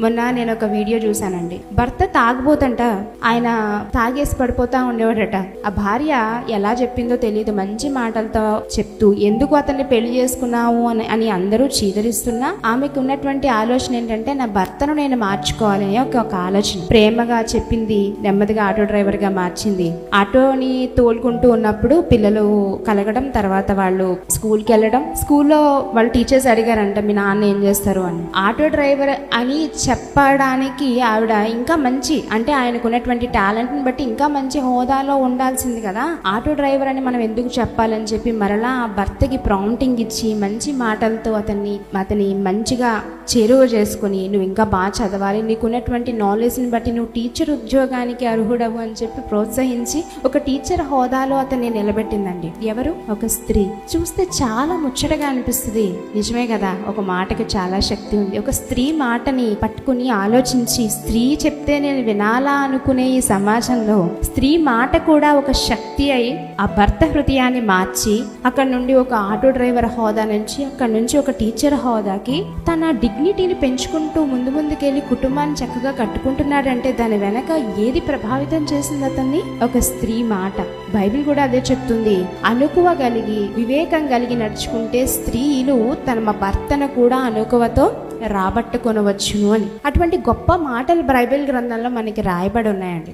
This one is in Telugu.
మొన్న నేను ఒక వీడియో చూశానండి. భర్త తాగుబోతంట, ఆయన తాగేసి పడిపోతా ఉండేవాడట. ఆ భార్య ఎలా చెప్పిందో తెలియదు, మంచి మాటలతో చెప్తూ ఎందుకు అతన్ని పెళ్లి చేసుకున్నావు అని అందరూ చీదరిస్తున్నా ఆమెకు ఉన్నటువంటి ఆలోచన ఏంటంటే నా భర్తను నేను మార్చుకోవాలని ఒక ఆలోచన. ప్రేమగా చెప్పింది, నెమ్మదిగా ఆటో డ్రైవర్ గా మార్చింది. ఆటోని తోలుకుంటూ ఉన్నప్పుడు పిల్లలు కలగడం, తర్వాత వాళ్ళు స్కూల్కి వెళ్ళడం, స్కూల్లో వాళ్ళ టీచర్స్ అడిగారంట మీ నాన్న ఏం చేస్తారు అని. ఆటో డ్రైవర్ అని చెప్పడానికి ఆవిడ ఇంకా మంచి, అంటే ఆయనకున్నటువంటి టాలెంట్ని బట్టి ఇంకా మంచి హోదాలో ఉండాల్సింది కదా, ఆటో డ్రైవర్ అని మనం ఎందుకు చెప్పాలని చెప్పి మరలా ఆ భర్తకి ప్రాంప్టింగ్ ఇచ్చి మంచి మాటలతో అతని మంచిగా చేరువ చేసుకుని నువ్వు ఇంకా బాగా చదవాలి, నీకున్నటువంటి నాలెడ్జ్ని బట్టి నువ్వు టీచర్ ఉద్యోగానికి అర్హుడవు అని చెప్పి ప్రోత్సహించి ఒక టీచర్ హోదాలో అతన్ని నిలబెట్టిందండి. ఎవరు? ఒక స్త్రీ. చూస్తే చాలా ముచ్చటగా అనిపిస్తుంది. నిజమే కదా, ఒక మాటకి చాలా శక్తి ఉంది. ఒక స్త్రీ మాటని పట్టుకుని ఆలోచించి స్త్రీ చెప్తే నేను వినాలా అనుకునే ఈ సమాజంలో స్త్రీ మాట కూడా ఒక శక్తి అయి ఆ భర్త హృదయాన్ని మార్చి అక్కడ నుండి ఒక ఆటో డ్రైవర్ హోదా నుంచి, అక్కడ నుంచి ఒక టీచర్ హోదాకి తన డిగ్నిటీని పెంచుకుంటూ ముందుకెళ్ళి కుటుంబాన్ని చక్కగా కట్టుకుంటున్నాడంటే దాని వెనక ఏది ప్రభావితం చేసింది అతన్ని? ఒక స్త్రీ మాట. బైబిల్ కూడా అదే చెప్తుంది. అనుకువ కలిగి వివేకం కలిగి నడుచుకుంటే స్త్రీలు తమ భర్తను కూడా అనుకువతో రాబట్టుకొనవచ్చును అని. అటువంటి గొప్ప మాటలు బైబిల్ గ్రంథంలో మనకి రాయబడి ఉన్నాయండి.